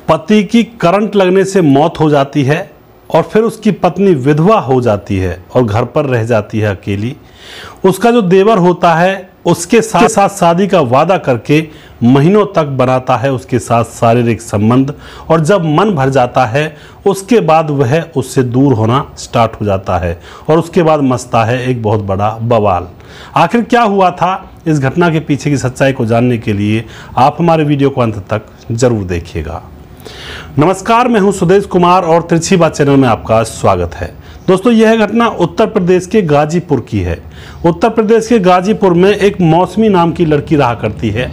पति की करंट लगने से मौत हो जाती है और फिर उसकी पत्नी विधवा हो जाती है और घर पर रह जाती है अकेली। उसका जो देवर होता है उसके साथ शादी का वादा करके महीनों तक बनाता है उसके साथ शारीरिक संबंध, और जब मन भर जाता है उसके बाद वह उससे दूर होना स्टार्ट हो जाता है और उसके बाद मचता है एक बहुत बड़ा बवाल। आखिर क्या हुआ था, इस घटना के पीछे की सच्चाई को जानने के लिए आप हमारे वीडियो को अंत तक जरूर देखिएगा। नमस्कार, मैं हूं सुदेश कुमार और तिरछी बात चैनल में आपका स्वागत है। दोस्तों, यह घटना उत्तर प्रदेश के गाजीपुर की है। उत्तर प्रदेश के गाजीपुर में एक मौसमी नाम की लड़की रहा करती है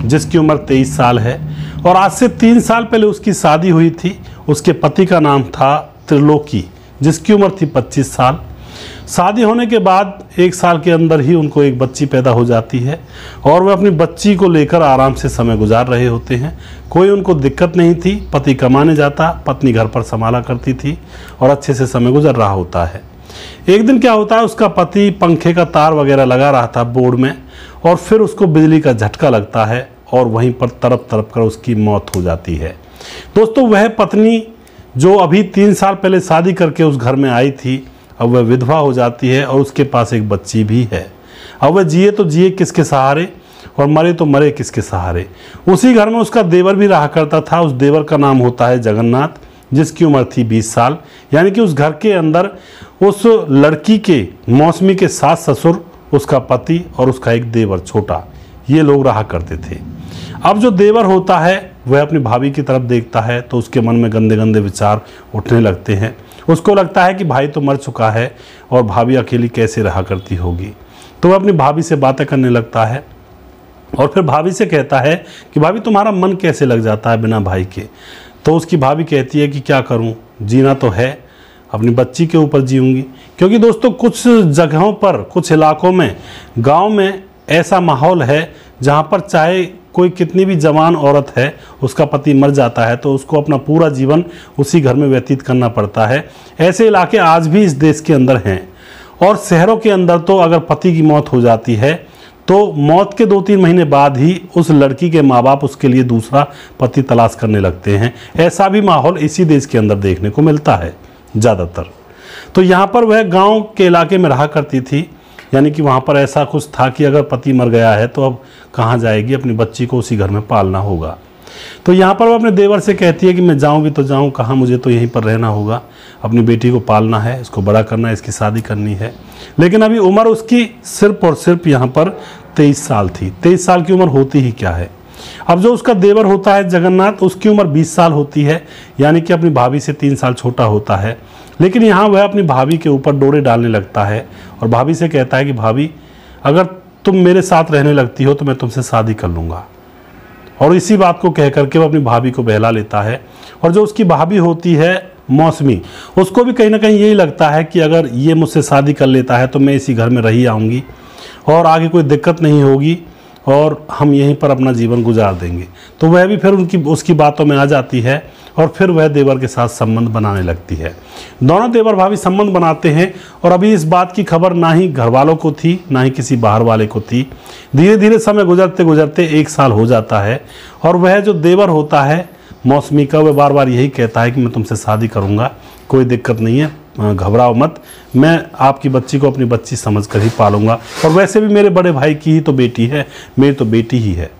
जिसकी उम्र 23 साल है और आज से 3 साल पहले उसकी शादी हुई थी। उसके पति का नाम था त्रिलोकी जिसकी उम्र थी 25 साल। शादी होने के बाद 1 साल के अंदर ही उनको एक बच्ची पैदा हो जाती है और वह अपनी बच्ची को लेकर आराम से समय गुजार रहे होते हैं। कोई उनको दिक्कत नहीं थी। पति कमाने जाता, पत्नी घर पर संभाला करती थी और अच्छे से समय गुजर रहा होता है। एक दिन क्या होता है, उसका पति पंखे का तार वगैरह लगा रहा था बोर्ड में और फिर उसको बिजली का झटका लगता है और वहीं पर तड़प तड़प कर उसकी मौत हो जाती है। दोस्तों, वह पत्नी जो अभी 3 साल पहले शादी करके उस घर में आई थी, अब वह विधवा हो जाती है और उसके पास एक बच्ची भी है। अब वह जिए तो जिए किसके सहारे और मरे तो मरे किसके सहारे। उसी घर में उसका देवर भी रहा करता था। उस देवर का नाम होता है जगन्नाथ जिसकी उम्र थी 20 साल। यानी कि उस घर के अंदर उस लड़की के मौसमी के सास ससुर, उसका पति और उसका एक देवर छोटा, ये लोग रहा करते थे। अब जो देवर होता है वह अपनी भाभी की तरफ देखता है तो उसके मन में गंदे गंदे विचार उठने लगते हैं। उसको लगता है कि भाई तो मर चुका है और भाभी अकेली कैसे रहा करती होगी। तो वह अपनी भाभी से बातें करने लगता है और फिर भाभी से कहता है कि भाभी तुम्हारा मन कैसे लग जाता है बिना भाई के। तो उसकी भाभी कहती है कि क्या करूं, जीना तो है, अपनी बच्ची के ऊपर जीऊंगी। क्योंकि दोस्तों, कुछ जगहों पर, कुछ इलाकों में, गांव में ऐसा माहौल है जहां पर चाहे कोई कितनी भी जवान औरत है, उसका पति मर जाता है तो उसको अपना पूरा जीवन उसी घर में व्यतीत करना पड़ता है। ऐसे इलाके आज भी इस देश के अंदर हैं। और शहरों के अंदर तो अगर पति की मौत हो जाती है तो मौत के 2-3 महीने बाद ही उस लड़की के माँ बाप उसके लिए दूसरा पति तलाश करने लगते हैं। ऐसा भी माहौल इसी देश के अंदर देखने को मिलता है ज़्यादातर। तो यहाँ पर वह गांव के इलाके में रहा करती थी। यानी कि वहाँ पर ऐसा कुछ था कि अगर पति मर गया है तो अब कहाँ जाएगी, अपनी बच्ची को उसी घर में पालना होगा। तो यहाँ पर वो अपने देवर से कहती है कि मैं जाऊँ भी तो जाऊँ कहाँ, मुझे तो यहीं पर रहना होगा, अपनी बेटी को पालना है, इसको बड़ा करना है, इसकी शादी करनी है। लेकिन अभी उम्र उसकी सिर्फ और सिर्फ यहाँ पर 23 साल थी। 23 साल की उम्र होती ही क्या है। अब जो उसका देवर होता है जगन्नाथ, उसकी उम्र 20 साल होती है, यानी कि अपनी भाभी से 3 साल छोटा होता है। लेकिन यहाँ वह अपनी भाभी के ऊपर डोरे डालने लगता है और भाभी से कहता है कि भाभी, अगर तुम मेरे साथ रहने लगती हो तो मैं तुमसे शादी कर लूँगा। और इसी बात को कह करके वो अपनी भाभी को बहला लेता है। और जो उसकी भाभी होती है मौसमी, उसको भी कहीं ना कहीं यही लगता है कि अगर ये मुझसे शादी कर लेता है तो मैं इसी घर में रही आऊँगी और आगे कोई दिक्कत नहीं होगी और हम यहीं पर अपना जीवन गुजार देंगे। तो वह भी फिर उसकी बातों में आ जाती है और फिर वह देवर के साथ संबंध बनाने लगती है। दोनों देवर भाभी संबंध बनाते हैं और अभी इस बात की खबर ना ही घर वालों को थी ना ही किसी बाहर वाले को थी। धीरे धीरे समय गुजरते गुजरते 1 साल हो जाता है और वह जो देवर होता है मौसमी का, वह बार बार यही कहता है कि मैं तुमसे शादी करूँगा, कोई दिक्कत नहीं है, घबराओ मत, मैं आपकी बच्ची को अपनी बच्ची समझ कर ही पालूंगा और वैसे भी मेरे बड़े भाई की ही तो बेटी है, मेरी तो बेटी ही है।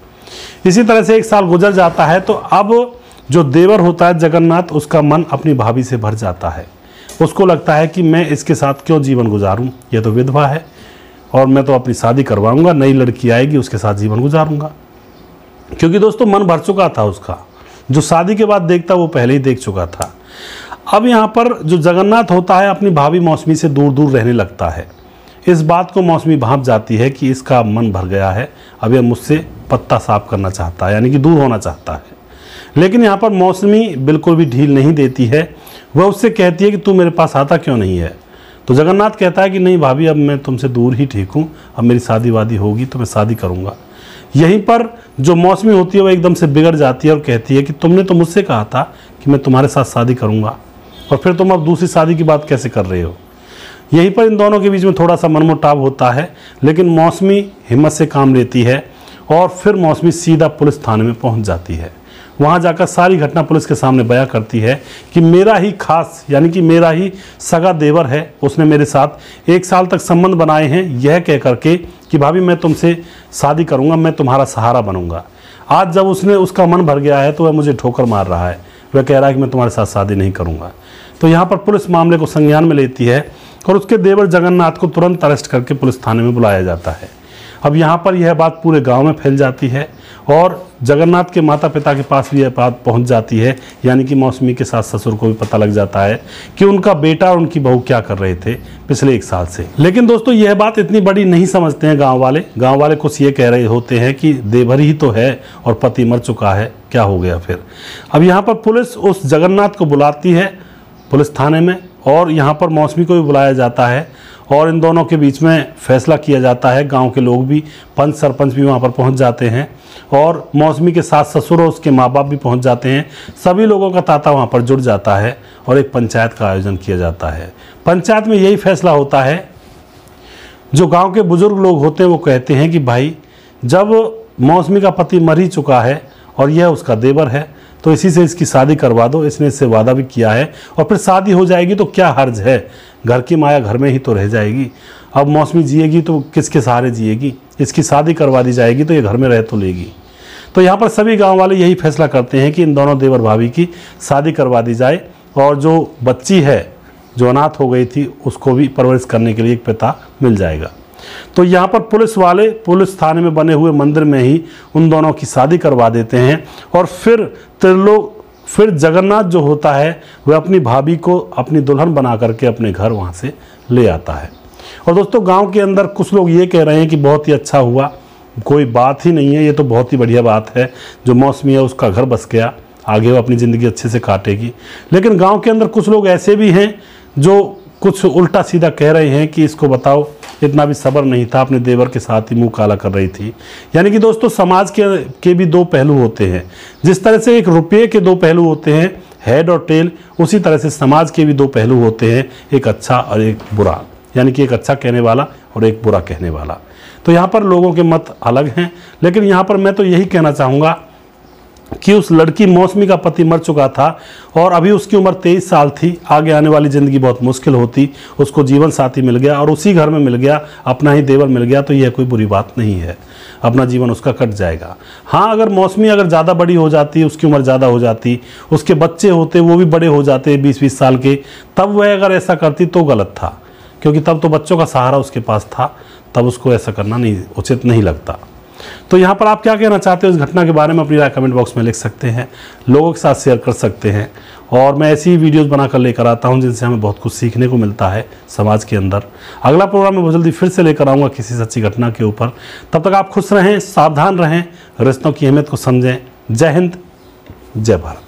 इसी तरह से 1 साल गुजर जाता है तो अब जो देवर होता है जगन्नाथ, उसका मन अपनी भाभी से भर जाता है। उसको लगता है कि मैं इसके साथ क्यों जीवन गुजारूं, ये तो विधवा है और मैं तो अपनी शादी करवाऊंगा, नई लड़की आएगी उसके साथ जीवन गुजारूंगा। क्योंकि दोस्तों, मन भर चुका था उसका, जो शादी के बाद देखता वो पहले ही देख चुका था। अब यहाँ पर जो जगन्नाथ होता है अपनी भाभी मौसमी से दूर दूर रहने लगता है। इस बात को मौसमी भांप जाती है कि इसका मन भर गया है, अब यह मुझसे पत्ता साफ करना चाहता है, यानी कि दूर होना चाहता है। लेकिन यहाँ पर मौसमी बिल्कुल भी ढील नहीं देती है। वह उससे कहती है कि तू मेरे पास आता क्यों नहीं है। तो जगन्नाथ कहता है कि नहीं भाभी, अब मैं तुमसे दूर ही ठीक हूँ, अब मेरी शादी वादी होगी तो मैं शादी करूँगा। यहीं पर जो मौसमी होती है वह एकदम से बिगड़ जाती है और कहती है कि तुमने तो मुझसे कहा था कि मैं तुम्हारे साथ शादी करूँगा और फिर तुम अब दूसरी शादी की बात कैसे कर रहे हो। यहीं पर इन दोनों के बीच में थोड़ा सा मनमुटाव होता है, लेकिन मौसमी हिम्मत से काम लेती है और फिर मौसमी सीधा पुलिस थाने में पहुंच जाती है। वहाँ जाकर सारी घटना पुलिस के सामने बयां करती है कि मेरा ही खास यानी कि मेरा ही सगा देवर है, उसने मेरे साथ 1 साल तक संबंध बनाए हैं, यह कह करके कि भाभी मैं तुमसे शादी करूँगा, मैं तुम्हारा सहारा बनूंगा। आज जब उसका मन भर गया है तो वह मुझे ठोकर मार रहा है, वह कह रहा है कि मैं तुम्हारे साथ शादी नहीं करूँगा। तो यहाँ पर पुलिस मामले को संज्ञान में लेती है और उसके देवर जगन्नाथ को तुरंत अरेस्ट करके पुलिस थाने में बुलाया जाता है। अब यहाँ पर यह बात पूरे गांव में फैल जाती है और जगन्नाथ के माता पिता के पास भी यह बात पहुँच जाती है, यानी कि मौसमी के सास ससुर को भी पता लग जाता है कि उनका बेटा और उनकी बहू क्या कर रहे थे पिछले 1 साल से। लेकिन दोस्तों यह बात इतनी बड़ी नहीं समझते हैं गाँव वाले कुछ ये कह रहे होते हैं कि देवर ही तो है और पति मर चुका है, क्या हो गया फिर। अब यहाँ पर पुलिस उस जगन्नाथ को बुलाती है पुलिस थाने में और यहाँ पर मौसमी को भी बुलाया जाता है और इन दोनों के बीच में फैसला किया जाता है। गांव के लोग भी, पंच सरपंच भी वहाँ पर पहुँच जाते हैं और मौसमी के सास ससुर और उसके माँ बाप भी पहुँच जाते हैं। सभी लोगों का तांता वहाँ पर जुड़ जाता है और एक पंचायत का आयोजन किया जाता है। पंचायत में यही फैसला होता है, जो गाँव के बुजुर्ग लोग होते हैं वो कहते हैं कि भाई जब मौसमी का पति मर ही चुका है और यह उसका देवर है तो इसी से इसकी शादी करवा दो, इसने इससे वादा भी किया है और फिर शादी हो जाएगी तो क्या हर्ज है, घर की माया घर में ही तो रह जाएगी। अब मौसमी जिएगी तो किसके सहारे जिएगी, इसकी शादी करवा दी जाएगी तो ये घर में रह तो लेगी। तो यहाँ पर सभी गांव वाले यही फैसला करते हैं कि इन दोनों देवर भाभी की शादी करवा दी जाए और जो बच्ची है जो अनाथ हो गई थी उसको भी परवरिश करने के लिए एक पिता मिल जाएगा। तो यहाँ पर पुलिस वाले पुलिस थाने में बने हुए मंदिर में ही उन दोनों की शादी करवा देते हैं और फिर जगन्नाथ जो होता है वह अपनी भाभी को अपनी दुल्हन बना करके अपने घर वहाँ से ले आता है। और दोस्तों गांव के अंदर कुछ लोग ये कह रहे हैं कि बहुत ही अच्छा हुआ, कोई बात ही नहीं है, ये तो बहुत ही बढ़िया बात है, जो मौसमी है उसका घर बस गया, आगे वो अपनी ज़िंदगी अच्छे से काटेगी। लेकिन गाँव के अंदर कुछ लोग ऐसे भी हैं जो कुछ उल्टा सीधा कह रहे हैं कि इसको बताओ इतना भी सब्र नहीं था, अपने देवर के साथ ही मुंह काला कर रही थी। यानी कि दोस्तों समाज के भी 2 पहलू होते हैं। जिस तरह से एक रुपये के 2 पहलू होते हैं, हेड और टेल, उसी तरह से समाज के भी 2 पहलू होते हैं, एक अच्छा और एक बुरा, यानी कि एक अच्छा कहने वाला और एक बुरा कहने वाला। तो यहाँ पर लोगों के मत अलग हैं, लेकिन यहाँ पर मैं तो यही कहना चाहूँगा कि उस लड़की मौसमी का पति मर चुका था और अभी उसकी उम्र 23 साल थी, आगे आने वाली ज़िंदगी बहुत मुश्किल होती, उसको जीवन साथी मिल गया और उसी घर में मिल गया, अपना ही देवर मिल गया, तो यह कोई बुरी बात नहीं है, अपना जीवन उसका कट जाएगा। हाँ, अगर मौसमी ज़्यादा बड़ी हो जाती, उसकी उम्र ज़्यादा हो जाती, उसके बच्चे होते वो भी बड़े हो जाते 20-20 साल के, तब वह अगर ऐसा करती तो गलत था, क्योंकि तब तो बच्चों का सहारा उसके पास था, तब उसको ऐसा करना नहीं उचित नहीं लगता। तो यहाँ पर आप क्या कहना चाहते हो इस घटना के बारे में, अपनी राय कमेंट बॉक्स में लिख सकते हैं, लोगों के साथ शेयर कर सकते हैं और मैं ऐसी ही वीडियोस बनाकर लेकर आता हूँ जिनसे हमें बहुत कुछ सीखने को मिलता है समाज के अंदर। अगला प्रोग्राम मैं बहुत जल्दी फिर से लेकर आऊँगा किसी सच्ची घटना के ऊपर। तब तक आप खुश रहें, सावधान रहें, रिश्तों की अहमियत को समझें। जय हिंद, जय भारत।